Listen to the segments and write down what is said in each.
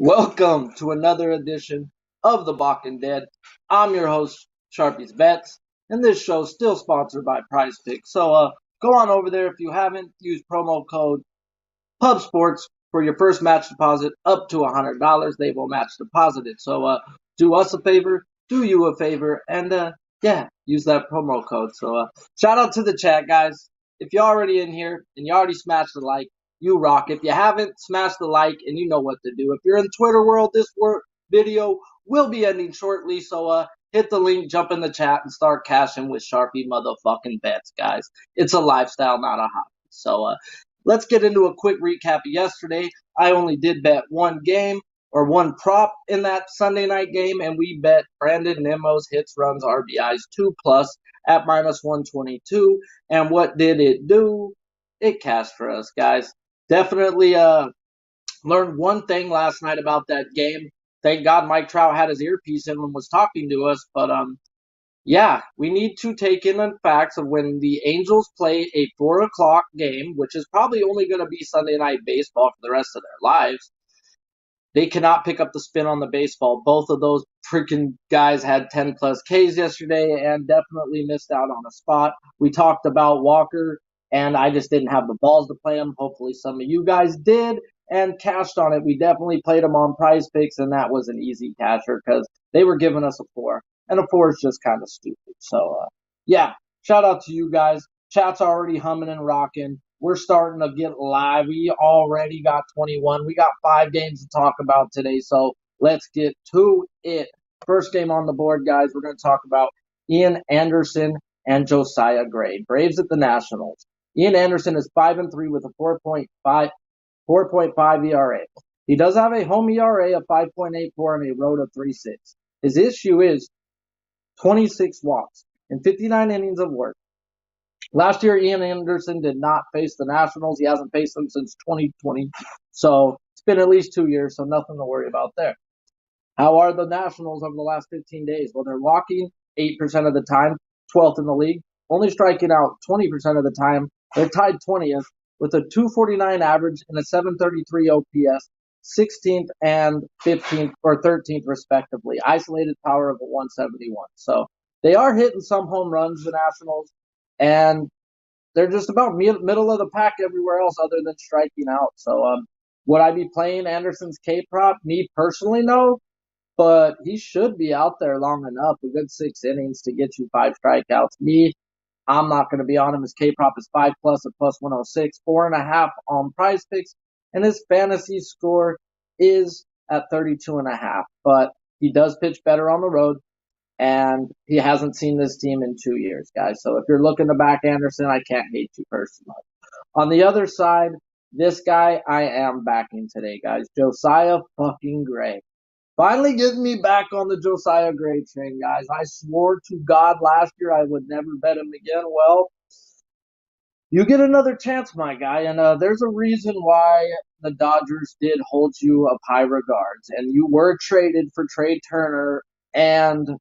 Welcome to another edition of the Balking Dead. I'm your host, Sharpie's Bets, and this show is still sponsored by Prize Picks. So go on over there if you haven't. Use promo code PubSports for your first match deposit up to $100. They will match deposit it. So do us a favor, do you a favor, and yeah, use that promo code. So shout out to the chat, guys. If you're already in here and you already smashed the like, you rock. If you haven't, smash the like and you know what to do. If you're in Twitter world, this video will be ending shortly. So hit the link, jump in the chat, and start cashing with Sharpie motherfucking bets, guys. It's a lifestyle, not a hobby. So let's get into a quick recap of yesterday. I only did bet one game or one prop in that Sunday night game, and we bet Brandon Nimmo's hits, runs, RBIs 2+ at -122. And what did it do? It cashed for us, guys. Definitely learned one thing last night about that game. Thank God Mike Trout had his earpiece in and was talking to us, but yeah, we need to take in the facts of when the Angels play a 4 o'clock game, which is probably only going to be Sunday Night Baseball for the rest of their lives. They cannot pick up the spin on the baseball. Both of those freaking guys had 10+ Ks yesterday and definitely missed out on a spot. We talked about Walker, and I just didn't have the balls to play him. Hopefully some of you guys did and cashed on it. We definitely played him on Prize Picks, and that was an easy casher because they were giving us a 4. And a 4 is just kind of stupid. So, yeah, shout out to you guys. Chat's already humming and rocking. We're starting to get live. We already got 21. We got 5 games to talk about today, so let's get to it. First game on the board, guys, we're going to talk about Ian Anderson and Josiah Gray. Braves at the Nationals. Ian Anderson is 5-3 with a 4.5 ERA. He does have a home ERA of 5.84 and a road of 3.6. His issue is 26 walks in 59 innings of work. Last year, Ian Anderson did not face the Nationals. He hasn't faced them since 2020. So it's been at least 2 years, so nothing to worry about there. How are the Nationals over the last 15 days? Well, they're walking 8% of the time, 12th in the league. Only striking out 20% of the time. They're tied 20th with a 249 average and a 733 OPS, 16th and 15th or 13th respectively. Isolated power of a 171. So they are hitting some home runs, the Nationals, and they're just about middle of the pack everywhere else other than striking out. So would I be playing Anderson's K-prop? Me personally, no. But he should be out there long enough, a good 6 innings to get you 5 strikeouts. Me, I'm not going to be on him. His K-prop is 5+ at +106, 4.5 on Prize Picks, and his fantasy score is at 32.5. But he does pitch better on the road, and he hasn't seen this team in 2 years, guys. So if you're looking to back Anderson, I can't hate you personally. On the other side, this guy I am backing today, guys. Josiah fucking Gray. Finally getting me back on the Josiah Gray train, guys. I swore to God last year I would never bet him again. Well, you get another chance, my guy. And there's a reason why the Dodgers did hold you of high regards. And you were traded for Trey Turner and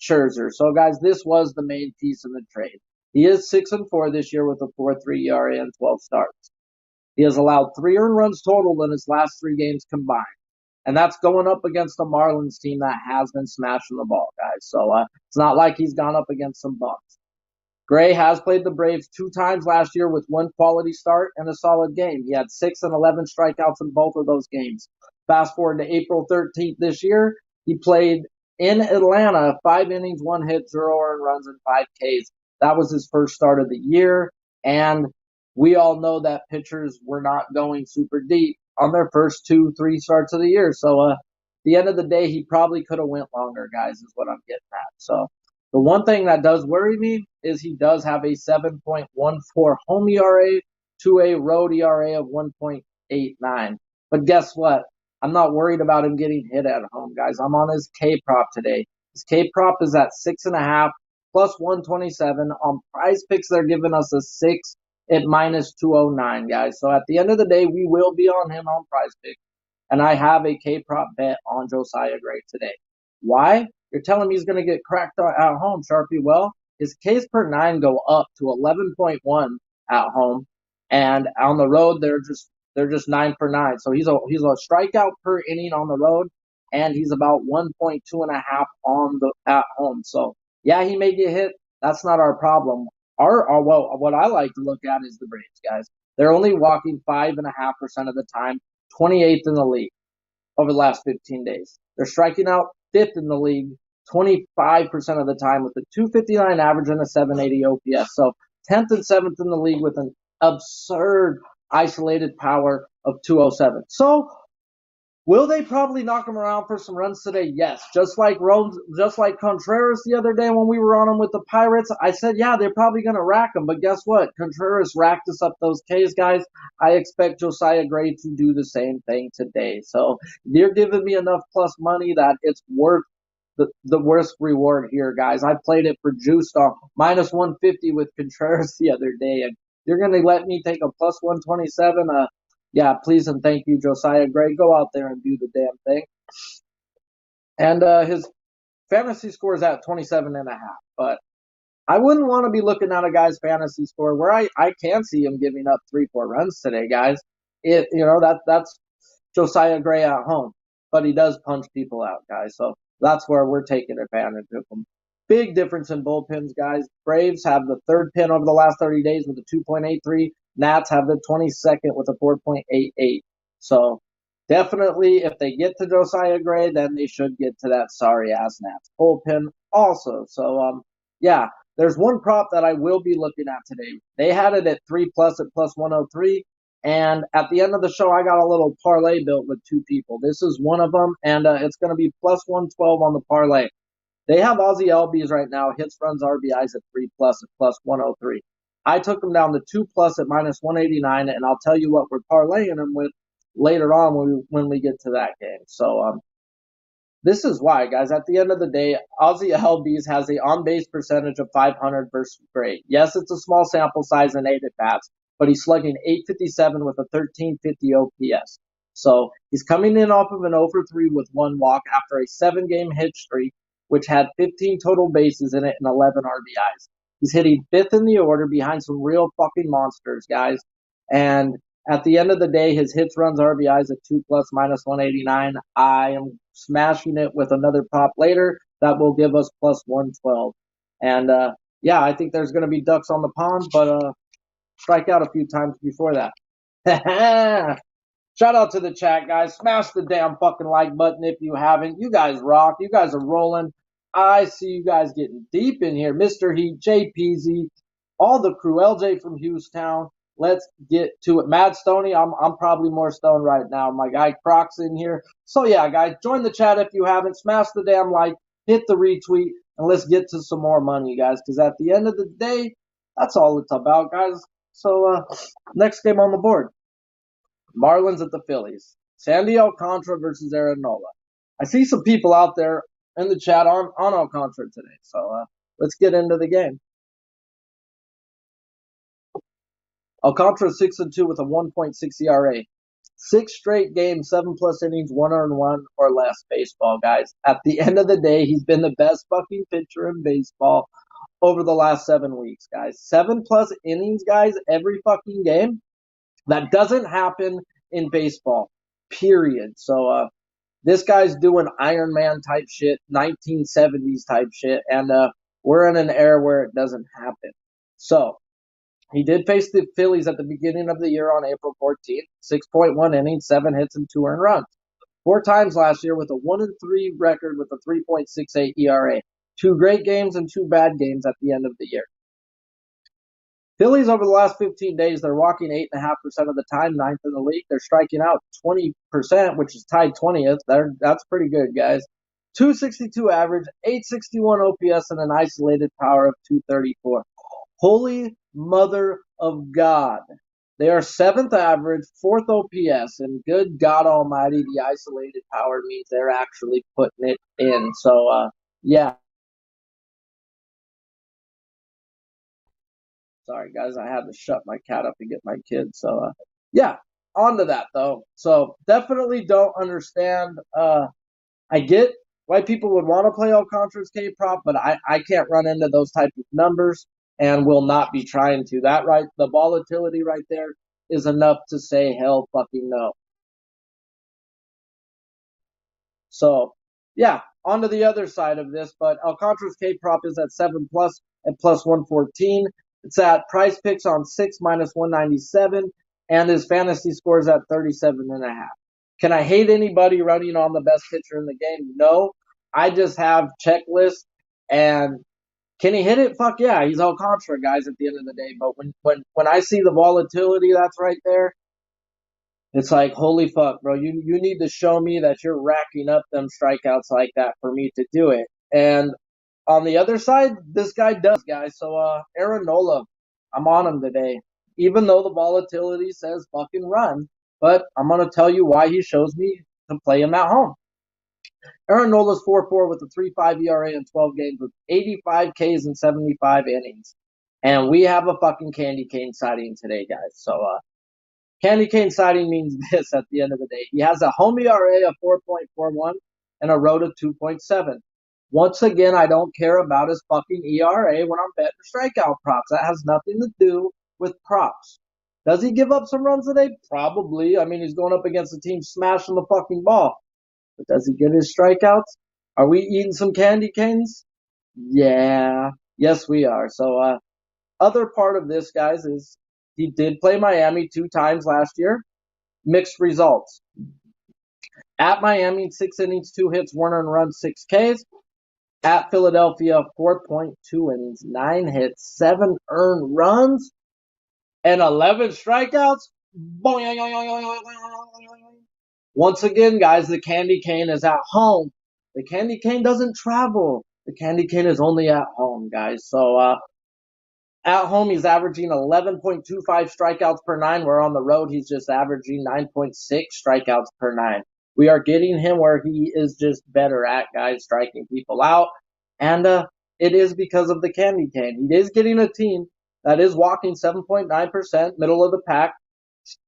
Scherzer. So, guys, this was the main piece of the trade. He is 6-4 this year with a 4.3 ERA and 12 starts. He has allowed 3 earned runs total in his last 3 games combined. And that's going up against a Marlins team that has been smashing the ball, guys. So it's not like he's gone up against some bums. Gray has played the Braves 2 times last year with 1 quality start and a solid game. He had 6 and 11 strikeouts in both of those games. Fast forward to April 13th this year, he played in Atlanta, 5 innings, 1 hit, 0 earned runs, and 5 Ks. That was his first start of the year, and we all know that pitchers were not going super deep on their first 2-3 starts of the year. So at the end of the day, he probably could have went longer, guys, is what I'm getting at. So the one thing that does worry me is he does have a 7.14 home ERA to a road ERA of 1.89. But guess what? I'm not worried about him getting hit at home, guys. I'm on his K-prop today. His K-prop is at 6.5 +127. On Prize Picks, they're giving us a 6 at -209, guys. So at the end of the day, we will be on him on Prize Picks. And I have a K-prop bet on Josiah Gray today. Why? You're telling me he's going to get cracked at home, Sharpie. Well, his Ks per 9 go up to 11.1 at home. And on the road, they're just they're just 9 for 9. So he's a strikeout per inning on the road, and he's about 1.2 and a half on the at home. So yeah, he may get hit. That's not our problem. Well, what I like to look at is the Braves, guys. They're only walking 5.5% of the time, 28th in the league over the last 15 days. They're striking out fifth in the league 25% of the time with a 259 average and a 780 OPS. So 10th and 7th in the league with an absurd isolated power of 207. So will they probably knock him around for some runs today? Yes. Just like Contreras the other day when we were on him with the Pirates, I said, yeah, they're probably going to rack him. But guess what? Contreras racked us up those Ks, guys. I expect Josiah Gray to do the same thing today. So you're giving me enough plus money that it's worth the worst reward here, guys. I played it for juiced on minus 150 with Contreras the other day, and you're going to let me take a plus 127? Yeah, please and thank you, Josiah Gray. Go out there and do the damn thing. And his fantasy score is at 27.5. But I wouldn't want to be looking at a guy's fantasy score where I can see him giving up 3-4 runs today, guys. That's Josiah Gray at home, but he does punch people out, guys. So that's where we're taking advantage of him. Big difference in bullpens, guys. Braves have the third pin over the last 30 days with a 2.83. Nats have the 22nd with a 4.88. So definitely, if they get to Josiah Gray, then they should get to that sorry ass Nats bullpen also. So yeah, there's one prop that I will be looking at today. They had it at 3+ at plus 103. And at the end of the show, I got a little parlay built with two people. This is one of them, and it's going to be plus 112 on the parlay. They have Ozzy Albies right now, hits, runs, RBIs at 3+ at plus 103. I took them down to 2+ at minus 189, and I'll tell you what we're parlaying them with later on when we get to that game. So this is why, guys. At the end of the day, Ozzy Albies has a on-base percentage of 500 versus Gray. Yes, it's a small sample size and 8 at-bats, but he's slugging 857 with a 1350 OPS. So he's coming in off of an 0-for-3 with one walk after a 7-game hit streak, which had 15 total bases in it and 11 RBIs. He's hitting 5th in the order behind some real fucking monsters, guys. And at the end of the day, his hits, runs, RBIs at 2+ minus 189. I am smashing it with another prop later that will give us plus 112. And yeah, I think there's going to be ducks on the pond, but strike out a few times before that. Shout out to the chat, guys. Smash the damn fucking like button if you haven't. You guys rock. You guys are rolling. I see you guys getting deep in here. Mr. Heat, JPZ, all the crew, LJ from Houston. Let's get to it. Mad Stoney, I'm probably more stoned right now. My guy Croc's in here. So yeah, guys, join the chat if you haven't. Smash the damn like, hit the retweet, and let's get to some more money, guys. Because at the end of the day, that's all it's about, guys. So next game on the board. Marlins at the Phillies. Sandy Alcantara versus Aaron Nola. I see some people out there in the chat on Alcantara today. So let's get into the game. Alcantara 6-2 with a 1.6 ERA. 6 straight games, 7+ innings, 1 earned run or less baseball, guys. At the end of the day, he's been the best fucking pitcher in baseball over the last 7 weeks, guys. 7+ innings, guys, every fucking game. That doesn't happen in baseball, period. So this guy's doing Iron Man type shit, 1970s type shit, and we're in an era where it doesn't happen. So he did face the Phillies at the beginning of the year on April 14th, 6.1 innings, 7 hits, and 2 earned runs. 4 times last year with a 1-3 record with a 3.68 ERA. 2 great games and 2 bad games at the end of the year. Phillies over the last 15 days, they're walking 8.5% of the time, 9th in the league. They're striking out 20%, which is tied 20th. That's pretty good, guys. 262 average, 861 OPS, and an isolated power of 234. Holy mother of God. They are 7th average, 4th OPS, and good God almighty, the isolated power means they're actually putting it in. So, yeah. Sorry, guys, I had to shut my cat up to get my kids. So, yeah, on to that, though. So, definitely don't understand. I get why people would want to play Alcantara's K-prop, but I can't run into those type of numbers and will not be trying to. The volatility right there is enough to say hell fucking no. So, yeah, on to the other side of this. But Alcantara's K prop is at 7 plus at plus 114. It's at Price Picks on 6 minus 197. And his fantasy score is at 37.5. Can I hate anybody running on the best pitcher in the game? No. I just have checklists. And can he hit it? Fuck yeah. He's Alcantara, guys, at the end of the day. But when I see the volatility that's right there, it's like, holy fuck, bro, you need to show me that you're racking up them strikeouts like that for me to do it. And on the other side, this guy does, guys. So Aaron Nola, I'm on him today. Even though the volatility says fucking run, but I'm gonna tell you why he shows me to play him at home. Aaron Nola's 4.4 with a 3.5 ERA in 12 games with 85 Ks and 75 innings. And we have a fucking candy cane sighting today, guys. So candy cane sighting means this at the end of the day. He has a home ERA of 4.41 and a road of 2.7. Once again, I don't care about his fucking ERA when I'm betting strikeout props. That has nothing to do with props. Does he give up some runs today? Probably. I mean, he's going up against a team smashing the fucking ball. But does he get his strikeouts? Are we eating some candy canes? Yeah. Yes, we are. So, other part of this, guys, is he did play Miami 2 times last year. Mixed results. At Miami, 6 innings, 2 hits, 1 earned run, 6 Ks. At Philadelphia, 4.2 innings, 9 hits, 7 earned runs, and 11 strikeouts. Once again, guys, the candy cane is at home. The candy cane doesn't travel. The candy cane is only at home, guys. So, at home, he's averaging 11.25 strikeouts per 9. Where on the road, he's just averaging 9.6 strikeouts per 9. We are getting him where he is just better at, guys, striking people out. And it is because of the candy cane. He is getting a team that is walking 7.9%, middle of the pack.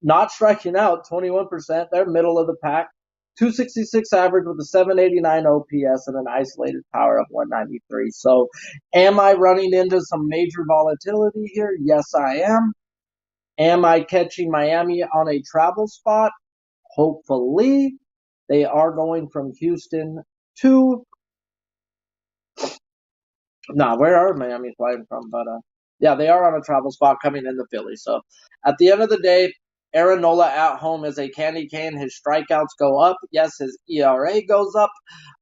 Not striking out 21%. They're middle of the pack. 266 average with a 789 OPS and an isolated power of 193. So, am I running into some major volatility here? Yes, I am. Am I catching Miami on a travel spot? Hopefully. They are going from Houston to where are Miami flying from? But yeah, they are on a travel spot coming into Philly. So at the end of the day, Aaron Nola at home is a candy cane. His strikeouts go up. Yes, his ERA goes up,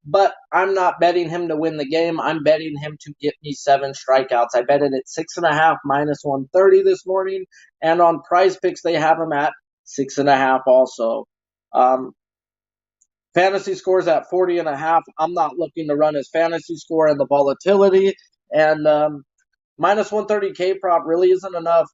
but I'm not betting him to win the game. I'm betting him to get me 7 strikeouts. I bet it at 6.5 minus 130 this morning, and on Prize Picks they have him at 6.5 also. Fantasy scores at 40.5. I'm not looking to run his fantasy score and the volatility. And minus 130 K prop really isn't enough.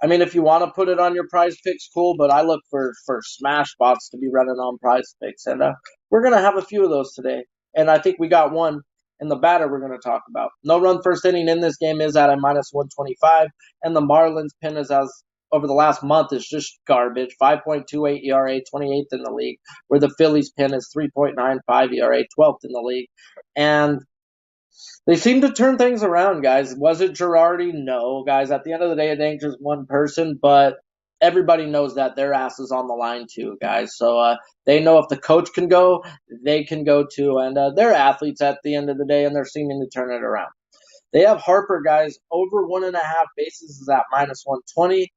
I mean, if you want to put it on your Prize Picks, cool. But I look for smash spots to be running on Prize Picks, and we're gonna have a few of those today. And I think we got one in the batter we're gonna talk about. No run first inning in this game is at a minus 125, and the Marlins pin is as over the last month is just garbage. 5.28 ERA, 28th in the league, where the Phillies pin is 3.95 ERA, 12th in the league. And they seem to turn things around, guys. Was it Girardi? No, guys. At the end of the day, it ain't just one person, but everybody knows that their ass is on the line too, guys. So they know if the coach can go, they can go too. And they're athletes at the end of the day, and they're seeming to turn it around. They have Harper, guys, over 1.5 bases is at minus 120.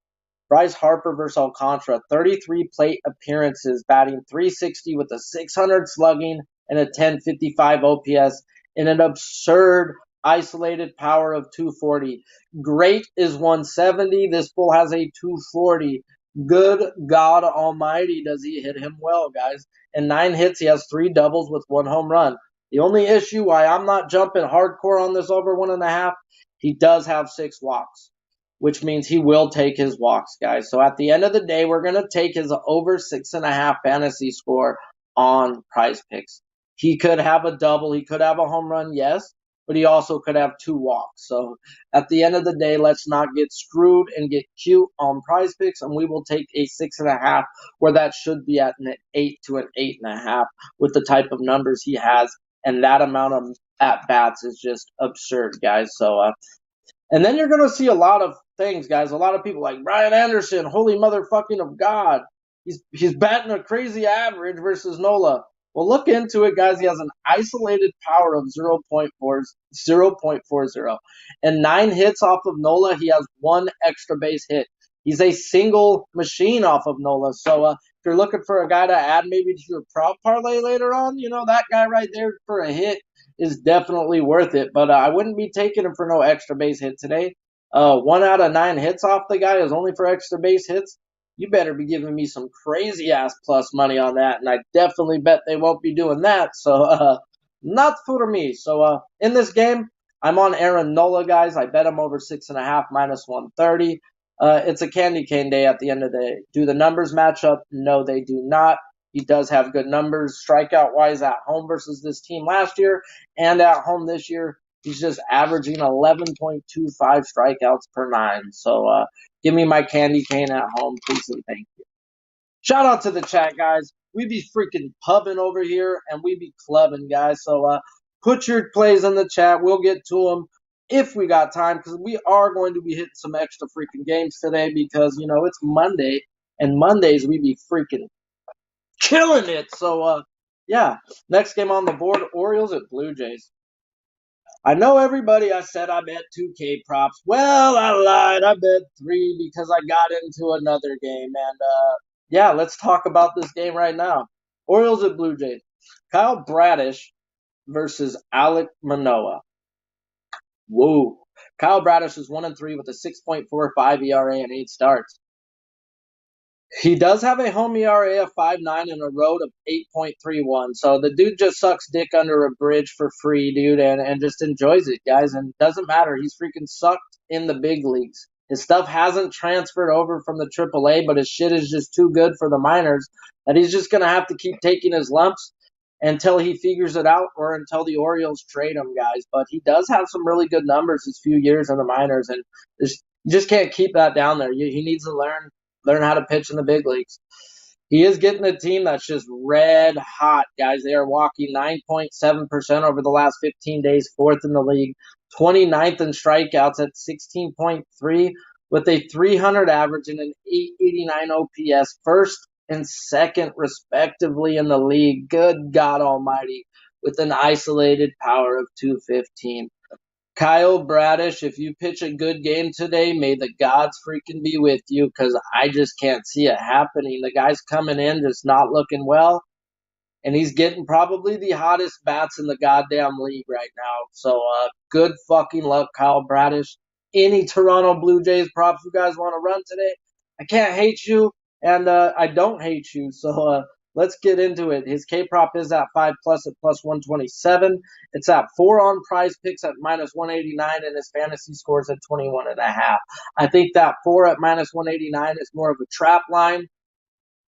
Bryce Harper versus Alcantara, 33 plate appearances, batting 360 with a 600 slugging and a 1055 OPS in an absurd isolated power of 240. Great is 170. This fool has a 240. Good God Almighty, does he hit him well, guys. In 9 hits, he has 3 doubles with 1 home run. The only issue why I'm not jumping hardcore on this over 1.5, he does have 6 walks, which means he will take his walks, guys. So at the end of the day, we're going to take his over 6.5 fantasy score on Prize Picks. He could have a double. He could have a home run, yes, but he also could have 2 walks. So at the end of the day, let's not get screwed and get cute on Prize Picks, and we will take a 6.5 where that should be at an 8 to an 8.5 with the type of numbers he has, and that amount of at-bats is just absurd, guys. So And then you're going to see a lot of things, guys. A lot of people like Brian Anderson, holy motherfucking of God. He's batting a crazy average versus Nola. Well, look into it, guys. He has an isolated power of 0.40 and 9 hits off of Nola. He has 1 extra base hit. He's a single machine off of Nola. So if you're looking for a guy to add maybe to your prop parlay later on, that guy right there for a hit is definitely worth it. But I wouldn't be taking him for no extra base hit today. 1 out of 9 hits off the guy is only for extra base hits. You better be giving me some crazy ass plus money on that, and I definitely bet they won't be doing that. So not for me. So in this game, I'm on Aaron Nola, guys. I bet him over 6.5 -130. It's a candy cane day at the end of the day. Do the numbers match up? No, they do not. He does have good numbers strikeout wise at home versus this team last year and at home this year. He's just averaging 11.25 strikeouts per 9. So give me my candy cane at home, please and thank you. Shout out to the chat, guys. We be freaking pubbing over here and we be clubbing, guys. So put your plays in the chat. We'll get to them if we got time, because we are going to be hitting some extra freaking games today because, it's Monday, and Mondays we be freaking killing it. So, yeah, next game on the board, Orioles at Blue Jays. I know everybody, I said I bet 2K props. Well, I lied. I bet 3 because I got into another game. And, yeah, let's talk about this game right now. Orioles at Blue Jays. Kyle Bradish versus Alek Manoah. Whoa. Kyle Bradish is 1-3 with a 6.45 ERA and 8 starts. He does have a home ERA of 5.9 and a road of 8.31. So the dude just sucks dick under a bridge for free, dude, and just enjoys it, guys. And doesn't matter. He's freaking sucked in the big leagues. His stuff hasn't transferred over from the AAA, but his shit is just too good for the minors that he's just going to have to keep taking his lumps until he figures it out or until the Orioles trade him, guys. But he does have some really good numbers his few years in the minors, and you just can't keep that down there. He needs to learn how to pitch in the big leagues. He is getting a team that's just red hot, guys. They are walking 9.7% over the last 15 days, 4th in the league, 29th in strikeouts at 16.3 with a 300 average and an 889 OPS, first and second respectively in the league. Good God almighty, with an isolated power of 215. Kyle Bradish, if you pitch a good game today, may the gods freaking be with you, because I just can't see it happening. The guy's coming in just not looking well, and he's getting probably the hottest bats in the goddamn league right now. So good fucking luck, Kyle Bradish. Any Toronto Blue Jays props you guys want to run today, I can't hate you, and I don't hate you. So let's get into it. His K prop is at 5+ at +127. It's at 4 on Prize Picks at -189, and his fantasy scores at 21.5. I think that 4 at -189 is more of a trap line.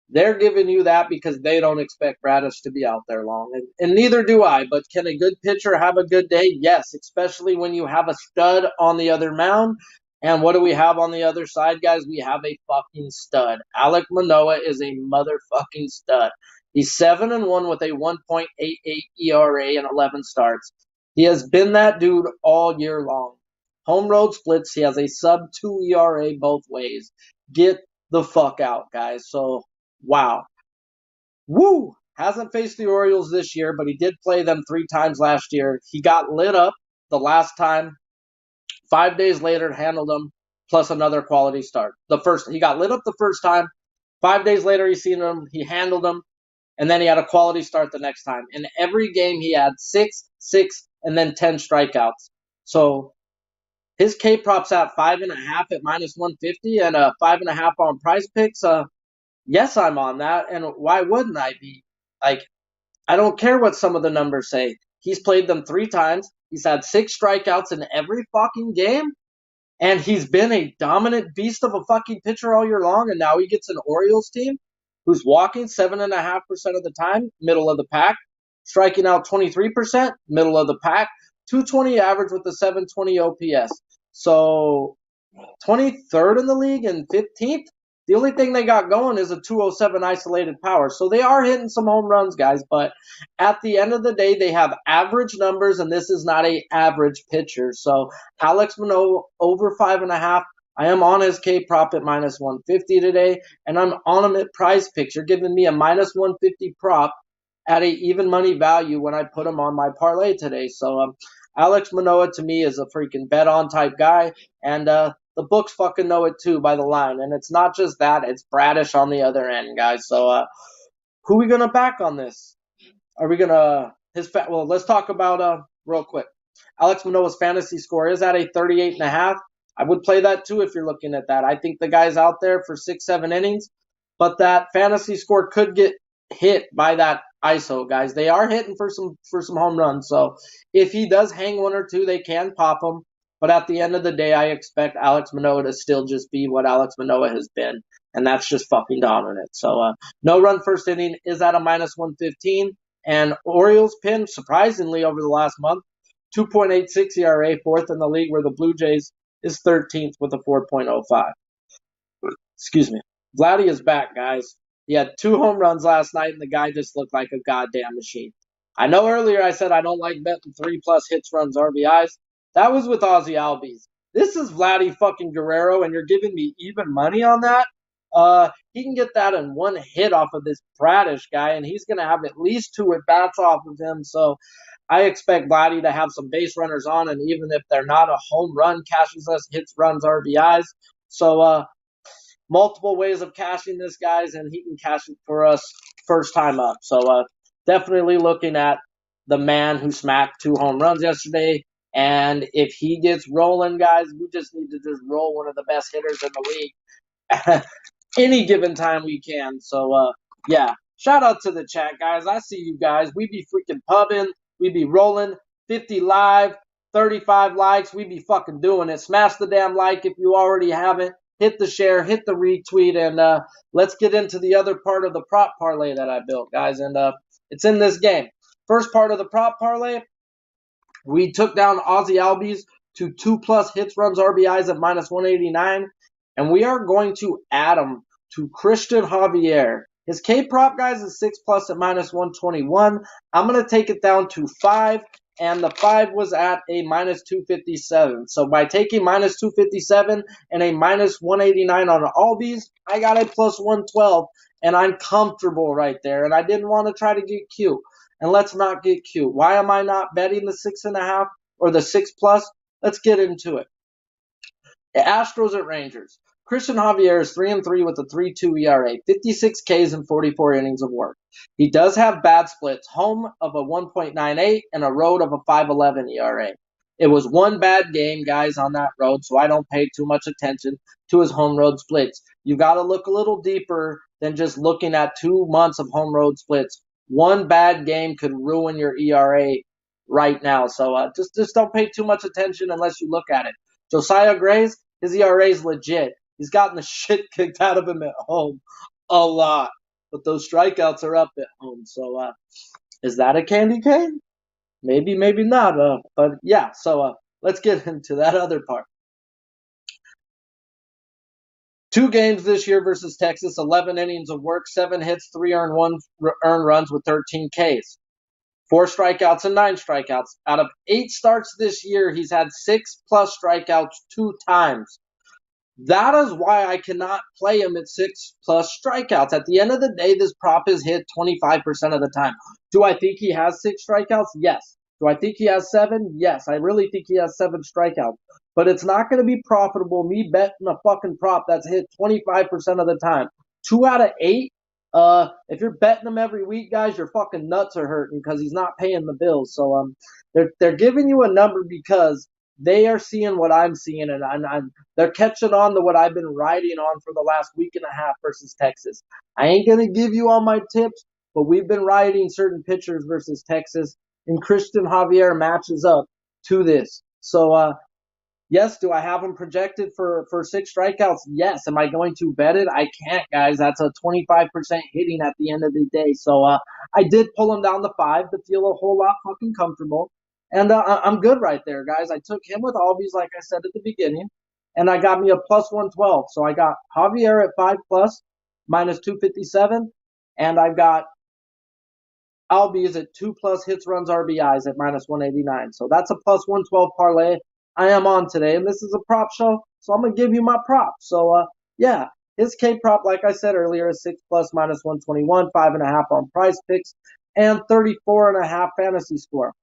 They're giving you that because they don't expect Bradish to be out there long. And neither do I. But can a good pitcher have a good day? Yes, especially when you have a stud on the other mound. And what do we have on the other side, guys? We have a fucking stud. Alek Manoah is a motherfucking stud. He's 7-1 with a 1.88 ERA and 11 starts. He has been that dude all year long. Home road splits. He has a sub-2 ERA both ways. Get the fuck out, guys. So, wow. Woo! Hasn't faced the Orioles this year, but he did play them 3 times last year. He got lit up the last time. 5 days later, handled them, plus another quality start. He got lit up the first time. 5 days later, he handled them, and then he had a quality start the next time. In every game, he had 6, and then 10 strikeouts. So his K prop's at 5.5 at -150 and 5.5 on Prize Picks. Yes, I'm on that, and why wouldn't I be? Like, I don't care what some of the numbers say. He's played them 3 times. He's had 6 strikeouts in every fucking game, and he's been a dominant beast of a fucking pitcher all year long, and now he gets an Orioles team who's walking 7.5% of the time, middle of the pack, striking out 23%, middle of the pack, 220 average with a 720 OPS. So 23rd in the league and 15th. The only thing they got going is a 207 isolated power. So they are hitting some home runs, guys, but at the end of the day, they have average numbers, and this is not a average pitcher. So Alex Manoah over 5.5. I am on his K prop at minus 150 today, and I'm on him at Prize Picks. You're giving me a minus 150 prop at a even money value when I put him on my parlay today. So Alex Manoah to me is a freaking bet on type guy, and the books fucking know it too by the line. And it's not just that, it's Bradish on the other end, guys. So who are we gonna back on this? Are we gonna well, let's talk about real quick. Alex Manoah's fantasy score is at a 38.5. I would play that too if you're looking at that. I think the guy's out there for 6-7 innings, but that fantasy score could get hit by that ISO, guys. They are hitting for some home runs. So if he does hang one or two, they can pop him. But at the end of the day, I expect Alex Manoah to still just be what Alex Manoah has been, and that's just fucking dominant. So no run first inning is at a minus 115. And Orioles pinned, surprisingly, over the last month, 2.86 ERA, fourth in the league, where the Blue Jays is 13th with a 4.05. Excuse me. Vladdy is back, guys. He had 2 home runs last night, and the guy just looked like a goddamn machine. I know earlier I said I don't like betting 3+ hits, runs, RBIs. That was with Ozzie Albies. This is Vladdy fucking Guerrero, and you're giving me even money on that? He can get that in one hit off of this Bradish guy, and he's going to have at least 2 at-bats off of him. So I expect Vladdy to have some base runners on, and even if they're not a home run, cashes us hits, runs, RBIs. So multiple ways of cashing this, guys, and he can cash it for us first time up. So definitely looking at the man who smacked 2 home runs yesterday. And if he gets rolling, guys, we just need to just roll one of the best hitters in the league any given time we can. So yeah, shout out to the chat, guys. I see you guys. We be freaking pubbing. We be rolling. 50 live, 35 likes. We be fucking doing it. Smash the damn like if you already haven't. Hit the share, hit the retweet, and let's get into the other part of the prop parlay that I built, guys. And it's in this game. First part of the prop parlay, we took down Ozzie Albies to 2+ hits, runs, RBIs at minus 189, and we are going to add him to Christian Javier. His K prop, guys, is 6+ at minus 121. I'm going to take it down to 5, and the 5 was at a minus 257. So by taking minus 257 and a minus 189 on Albies, I got a plus 112, and I'm comfortable right there. And I didn't want to try to get cute. And let's not get cute. Why am I not betting the 6.5 or the 6+? Let's get into it. Astros at Rangers. Christian Javier is 3-3 with a 3.2 ERA, 56 Ks and 44 innings of work. He does have bad splits, home of a 1.98 and a road of a 5.11 ERA. It was one bad game, guys, on that road, so I don't pay too much attention to his home road splits. You got to look a little deeper than just looking at 2 months of home road splits. One bad game could ruin your ERA right now, so just don't pay too much attention unless you look at it. Josiah Gray's, his ERA is legit. He's gotten the shit kicked out of him at home a lot, but those strikeouts are up at home. So is that a candy cane? Maybe, maybe not. But yeah, so let's get into that other part. 2 games this year versus Texas, 11 innings of work, 7 hits, 3 earned runs with 13 Ks. 4 strikeouts and 9 strikeouts. Out of 8 starts this year, he's had 6+ strikeouts 2 times. That is why I cannot play him at 6+ strikeouts. At the end of the day, this prop is hit 25% of the time. Do I think he has 6 strikeouts? Yes. Do I think he has 7? Yes. I really think he has 7 strikeouts. But it's not going to be profitable me betting a fucking prop that's hit 25% of the time. 2 out of 8? If you're betting him every week, guys, your fucking nuts are hurting because he's not paying the bills. So they're giving you a number because they are seeing what I'm seeing, and they're catching on to what I've been riding on for the last week and a half versus Texas. I ain't going to give you all my tips, but we've been riding certain pitchers versus Texas, and Christian Javier matches up to this. So, yes, do I have him projected for 6 strikeouts? Yes. Am I going to bet it? I can't, guys. That's a 25% hitting at the end of the day. So I did pull him down to 5 to feel a whole lot fucking comfortable. And I'm good right there, guys. I took him with Albies, like I said at the beginning. and I got me a plus 112. So I got Javier at 5 plus, minus 257, and I got Albies at 2 plus hits, runs, RBIs at minus 189. So that's a plus 112 parlay I am on today. And this is a prop show, so I'm going to give you my prop. So, yeah, his K prop, like I said earlier, is 6 plus minus 121, 5.5 on price picks, and 34.5 fantasy score.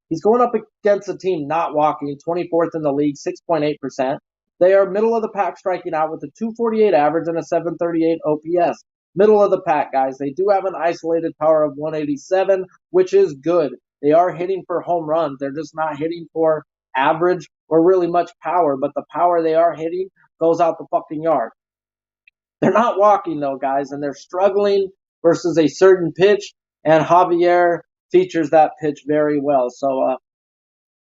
He's going up against a team not walking, 24th in the league, 6.8%. They are middle of the pack striking out with a 248 average and a 738 OPS. Middle of the pack, guys. They do have an isolated power of 187, which is good. They are hitting for home runs. They're just not hitting for average or really much power, but the power they are hitting goes out the fucking yard. They're not walking, though, guys, and they're struggling versus a certain pitch, and Javier features that pitch very well. So,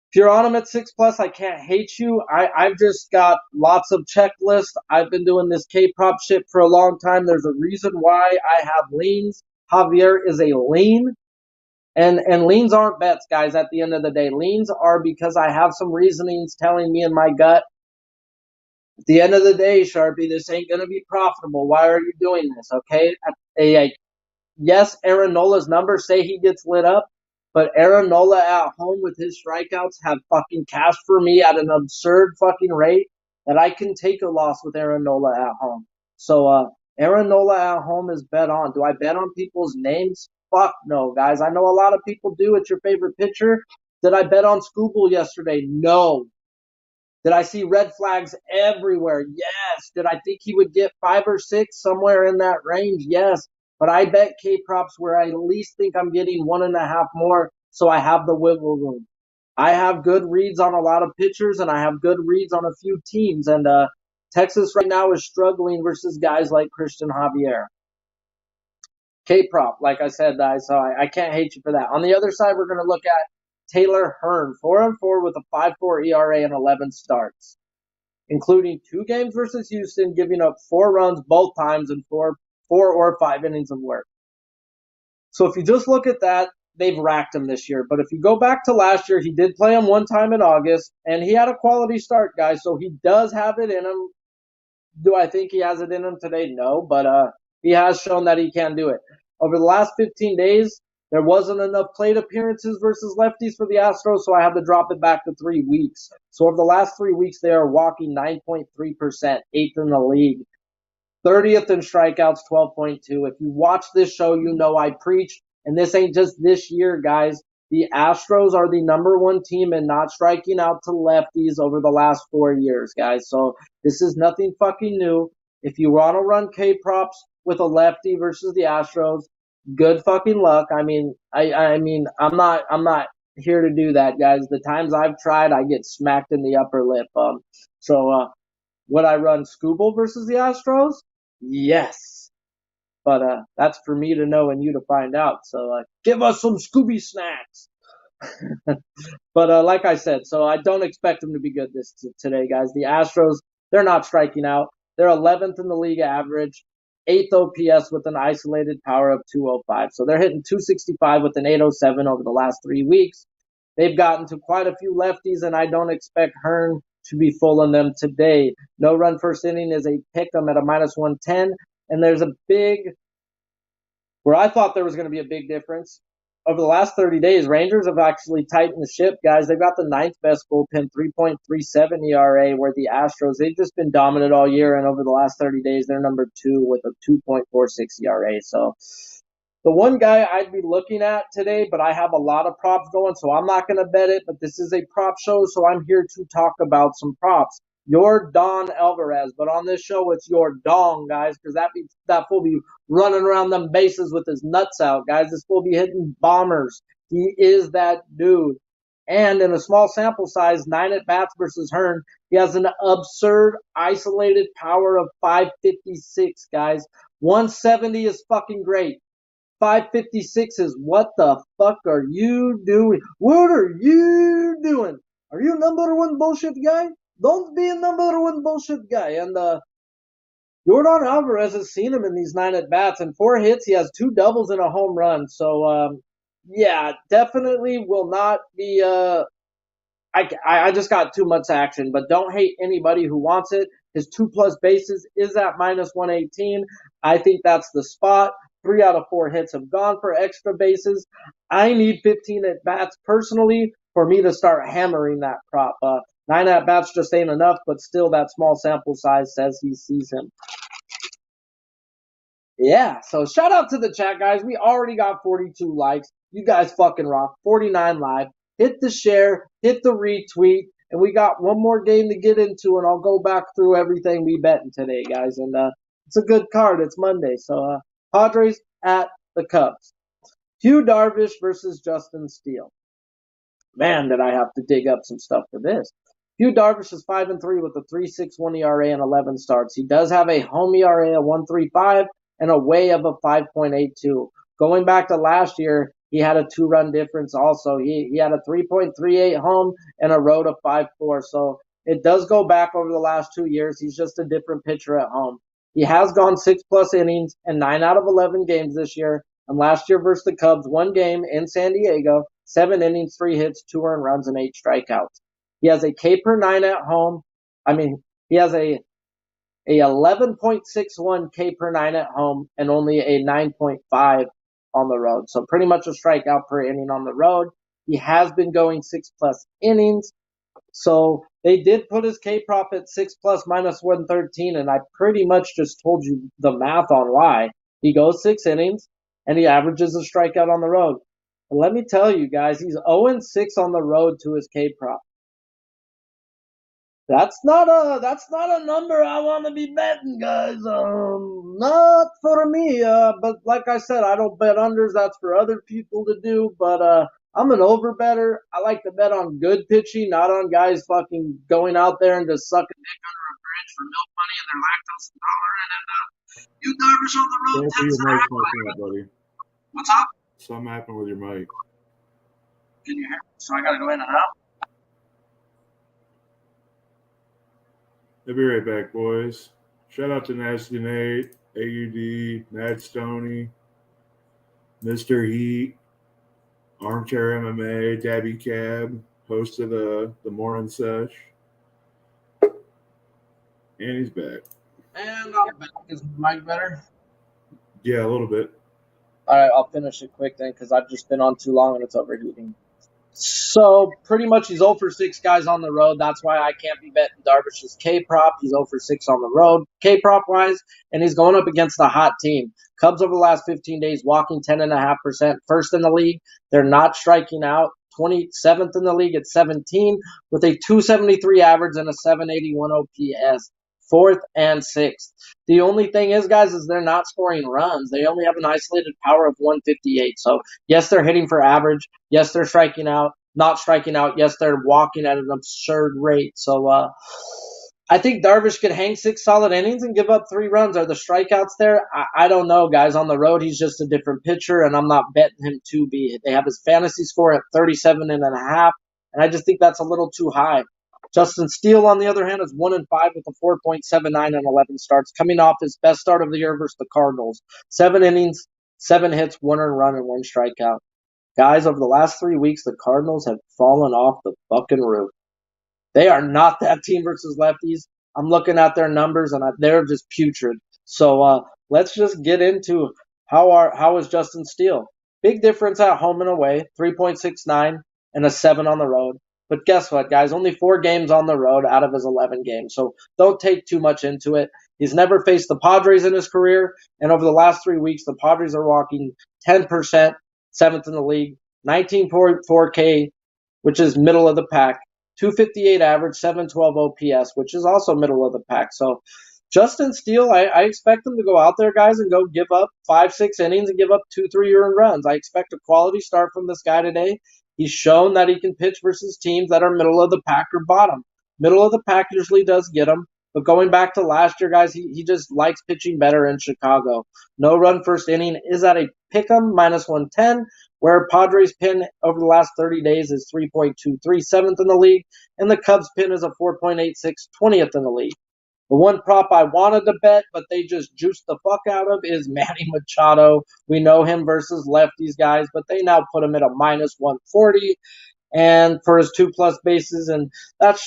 if you're on them at 6 plus, I can't hate you. I've just got lots of checklists. I've been doing this K-pop shit for a long time. There's a reason why I have leans. Javier is a lean. And leans aren't bets, guys, at the end of the day. Leans are because I have some reasonings telling me in my gut, at the end of the day, Sharpie, this ain't going to be profitable. Why are you doing this, okay? Yes, Aaron Nola's numbers say he gets lit up, but Aaron Nola at home with his strikeouts have fucking cashed for me at an absurd fucking rate that I can take a loss with Aaron Nola at home. So, Aaron Nola at home is bet on. Do I bet on people's names? Fuck no, guys. I know a lot of people do. It's your favorite pitcher. Did I bet on Scooble yesterday? No. Did I see red flags everywhere? Yes. Did I think he would get 5 or 6 somewhere in that range? Yes. But I bet K props where I at least think I'm getting 1.5 more, so I have the wiggle room. I have good reads on a lot of pitchers, and I have good reads on a few teams. And Texas right now is struggling versus guys like Christian Javier. K prop, like I said, guys, so I can't hate you for that. On the other side, we're going to look at Taylor Hearn, 4-4 with a 5.4 ERA and 11 starts, including 2 games versus Houston, giving up 4 runs both times in 4 or 5 innings of work. So if you just look at that, they've racked him this year. But if you go back to last year, he did play him one time in August, and he had a quality start, guys. So he does have it in him. Do I think he has it in him today? No, but he has shown that he can do it. Over the last 15 days, there wasn't enough plate appearances versus lefties for the Astros, so I had to drop it back to 3 weeks. So over the last 3 weeks, they are walking 9.3%, 8th in the league. 30th in strikeouts, 12.2. If you watch this show, you know I preach. And this ain't just this year, guys. The Astros are the number 1 team in not striking out to lefties over the last 4 years, guys. So this is nothing fucking new. If you want to run K props with a lefty versus the Astros, good fucking luck. I mean, I'm not here to do that, guys. The times I've tried, I get smacked in the upper lip. So would I run Scooble versus the Astros? Yes. But that's for me to know and you to find out. So give us some Scooby snacks. But like I said, so I don't expect them to be good today, guys. The Astros, they're not striking out. They're 11th in the league average, 8th OPS with an isolated power of 205. So they're hitting 265 with an 807 over the last 3 weeks. They've gotten to quite a few lefties, and I don't expect Hearn to be full on them today. No run first inning is a pick 'em at a minus 110, and there's a big, where I thought there was going to be a big difference. Over the last 30 days, Rangers have actually tightened the ship, guys. They've got the 9th best bullpen, 3.37 ERA, where the Astros, they've just been dominant all year, and over the last 30 days, they're number 2 with a 2.46 ERA. So the one guy I'd be looking at today, but I have a lot of props going, so I'm not going to bet it, but this is a prop show, so I'm here to talk about some props. Your Don Alvarez, but on this show, it's your Dong, guys, because that fool be running around them bases with his nuts out, guys. This fool be hitting bombers. He is that dude. And in a small sample size, 9 at-bats versus Hearn, he has an absurd isolated power of 556, guys. 170 is fucking great. 556 is what the fuck are you doing? What are you doing? Are you number 1 bullshit guy? Don't be a number 1 bullshit guy. And Jordan Alvarez has seen him in these 9 at bats and 4 hits. He has 2 doubles and a home run. So yeah, definitely will not be I just got too much action, but don't hate anybody who wants it. His 2+ bases is at minus 118. I think that's the spot. 3 out of 4 hits have gone for extra bases. I need 15 at bats personally for me to start hammering that prop. 9 at bats just ain't enough, but still that small sample size says he sees him. Yeah, so shout out to the chat, guys. We already got 42 likes. You guys fucking rock. 49 live. Hit the share, hit the retweet, and we got one more game to get into, and I'll go back through everything we bet today, guys. And it's a good card. It's Monday. So Padres at the Cubs. Hugh Darvish versus Justin Steele. Man, did I have to dig up some stuff for this. Hugh Darvish is 5-3 with a 3.61 ERA and 11 starts. He does have a home ERA of 1.35 and a WAY of a 5.82. Going back to last year, he had a 2-run difference also. He had a 3.38 home and a road of 5.4. So it does go back over the last 2 years. He's just a different pitcher at home. He has gone 6+ innings in 9 out of 11 games this year. And last year versus the Cubs, 1 game in San Diego, 7 innings, 3 hits, 2 earned runs, and 8 strikeouts. He has a K per 9 at home. He has a 11.61 K per 9 at home and only a 9.5 on the road. So pretty much a strikeout per inning on the road. He has been going 6+ innings. So they did put his K prop at 6+ minus 113, and I pretty much just told you the math on why. He goes 6 innings and he averages a strikeout on the road. And let me tell you guys, he's 0-6 on the road to his K prop. That's not a number I want to be betting, guys. Not for me. But like I said, I don't bet unders. That's for other people to do. But I'm an over better. I like to bet on good pitching, not on guys fucking going out there and just sucking dick under a bridge for milk money and they're lactose intolerant. And you Darvish on the road Careful tends your to mic act fucking like up, buddy. What's up? Something happened with your mic. Can you hear me? So I gotta go in and out. I'll be right back, boys. Shout out to Nasty Nate, AUD, Mad Stoney, Mr. Heat, Armchair MMA, Dabby Cab, host of the morning sesh. And he's back. And I'm back. Is my mic better? Yeah, a little bit. All right, I'll finish it quick then because I've just been on too long and it's overheating. So pretty much he's 0-6 guys on the road. That's why I can't be betting Darvish's K prop. He's 0-6 on the road, K prop wise, and he's going up against a hot team. Cubs over the last 15 days walking 10.5%, first in the league. They're not striking out. 27th in the league at 17 with a 273 average and a 781 OPS. 4th and 6th. The only thing is, guys, is they're not scoring runs. They only have an isolated power of 158. So, yes, they're hitting for average. Yes, they're striking out. Not striking out. Yes, they're walking at an absurd rate. So, I think Darvish could hang 6 solid innings and give up 3 runs. Are the strikeouts there? I don't know, guys. On the road, he's just a different pitcher, and I'm not betting him to be. They have his fantasy score at 37.5, and I just think that's a little too high. Justin Steele, on the other hand, is 1-5 with a 4.79 and 11 starts, coming off his best start of the year versus the Cardinals. 7 innings, 7 hits, 1 earned run, and 1 strikeout. Guys, over the last 3 weeks, the Cardinals have fallen off the fucking roof. They are not that team versus lefties. I'm looking at their numbers, and they're just putrid. So let's just get into how is Justin Steele. Big difference at home and away, 3.69 and a 7 on the road. But guess what, guys? Only 4 games on the road out of his 11 games. So don't take too much into it. He's never faced the Padres in his career. And over the last 3 weeks, the Padres are walking 10%, 7th in the league, 19.4 K, which is middle of the pack, 258 average, 712 OPS, which is also middle of the pack. So Justin Steele, I expect him to go out there, guys, and go give up 5-6 innings and give up 2-3 earned runs. I expect a quality start from this guy today. He's shown that he can pitch versus teams that are middle of the pack or bottom. Middle of the pack usually does get him. But going back to last year, guys, he just likes pitching better in Chicago. No run first inning is at a pick'em, minus 110, where Padres pin over the last 30 days is 3.23, 7th in the league, and the Cubs pin is a 4.86, 20th in the league. The one prop I wanted to bet, but they just juiced the fuck out of, is Manny Machado. We know him versus lefties, guys, but they now put him at a minus 140. and for his 2+ bases, and that's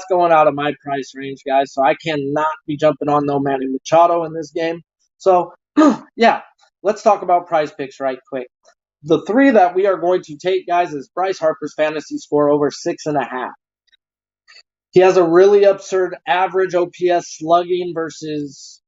going out of my price range, guys. So I cannot be jumping on no Manny Machado in this game. So yeah, let's talk about price picks right quick. The three that we are going to take, guys, is Bryce Harper's fantasy score over 6.5. He has a really absurd average OPS slugging versus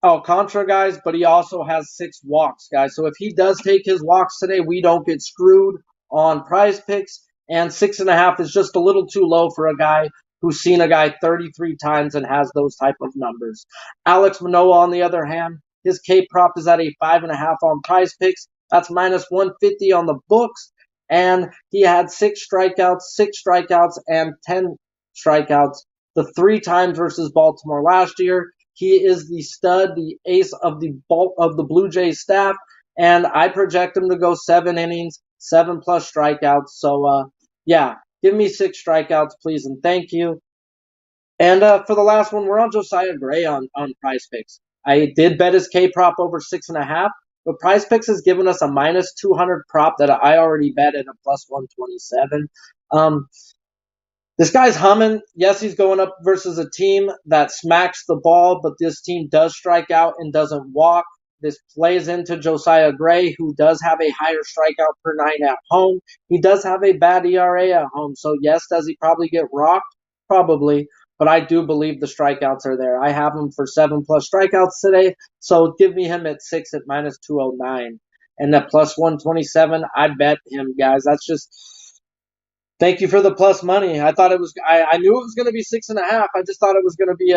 Alcantara, guys, but he also has 6 walks, guys. So if he does take his walks today, we don't get screwed on prize picks. And 6.5 is just a little too low for a guy who's seen a guy 33 times and has those type of numbers. Alex Manoah, on the other hand, his K prop is at a 5.5 on prize picks. That's minus 150 on the books. And he had 6 strikeouts, and 10 strikeouts the 3 times versus Baltimore last year. He is the stud, the ace of the Blue Jays staff, and I project him to go 7 innings, 7+ strikeouts. So yeah, give me 6 strikeouts, please, and thank you. And for the last one, we're on Josiah Gray on Prize Picks. I did bet his K prop over 6.5, but Prize Picks has given us a minus 200 prop that I already bet at a plus 127. This guy's humming. Yes, he's going up versus a team that smacks the ball, but this team does strike out and doesn't walk. This plays into Josiah Gray, who does have a higher strikeout per 9 at home. He does have a bad ERA at home. So, yes, does he probably get rocked? Probably. But I do believe the strikeouts are there. I have him for 7+ strikeouts today. So, give me him at 6 at minus 209. And at plus 127, I bet him, guys. That's just. Thank you for the plus money. I thought it was. I knew it was going to be 6.5. I just thought it was going to be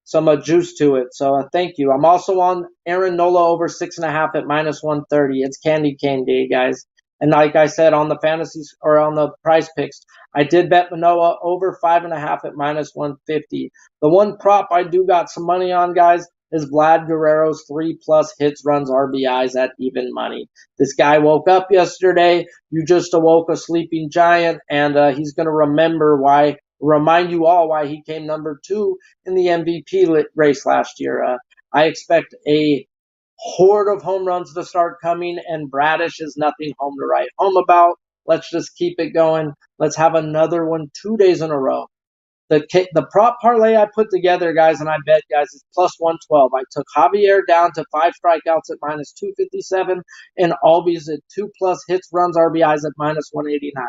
some juice to it. So thank you. I'm also on Aaron Nola over 6.5 at minus 130. It's candy cane day, guys. And like I said on the fantasies or on the prize picks, I did bet Manoa over 5.5 at minus 150. The one prop I do got some money on, guys, is Vlad Guerrero's 3+ hits, runs, RBIs at even money. This guy woke up yesterday. You just awoke a sleeping giant, and he's going to remind you all why he came number 2 in the MVP race last year. I expect a horde of home runs to start coming, and Bradish is nothing home to write home about. Let's just keep it going. Let's have another one 2 days in a row. The prop parlay I put together, guys, and I bet, guys, is plus 112. I took Javier down to 5 strikeouts at minus 257 and Albies at 2+ hits, runs, RBIs at minus 189.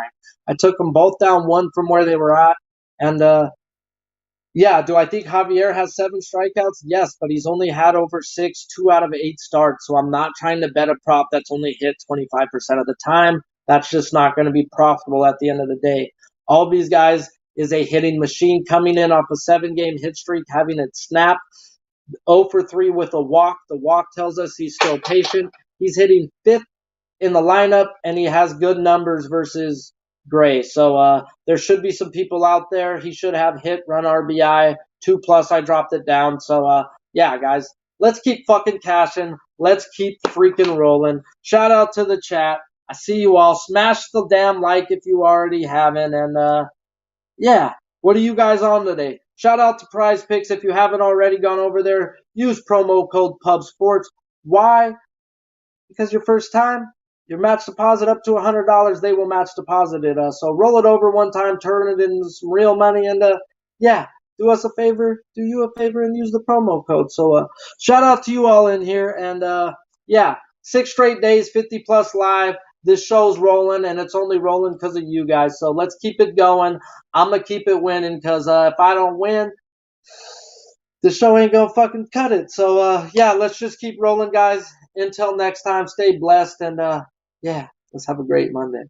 I took them both down 1 from where they were at. And yeah, do I think Javier has 7 strikeouts? Yes, but he's only had over 6, 2 out of 8 starts. So I'm not trying to bet a prop that's only hit 25% of the time. That's just not going to be profitable at the end of the day. All these guys is a hitting machine coming in off a 7-game hit streak, having it snap. 0 for 3 with a walk. The walk tells us he's still patient. He's hitting 5th in the lineup, and he has good numbers versus Gray. So there should be some people out there. He should have hit, run, RBI, 2+. I dropped it down. So yeah, guys, let's keep fucking cashing. Let's keep freaking rolling. Shout out to the chat. I see you all. Smash the damn like if you already haven't. And yeah, what are you guys on today? Shout out to Prize Picks. If you haven't already gone over there, use promo code PUBSports. Why? Because your first time, your match deposit up to $100, they will match deposit it. So roll it over one time, turn it into some real money, and yeah, do us a favor, do you a favor, and use the promo code. So shout out to you all in here, and yeah, 6 straight days, 50+ live. This show's rolling, and it's only rolling because of you guys. So let's keep it going. I'm gonna keep it winning because if I don't win, the show ain't gonna fucking cut it. So yeah, let's just keep rolling, guys. Until next time, stay blessed, and yeah, let's have a great Monday.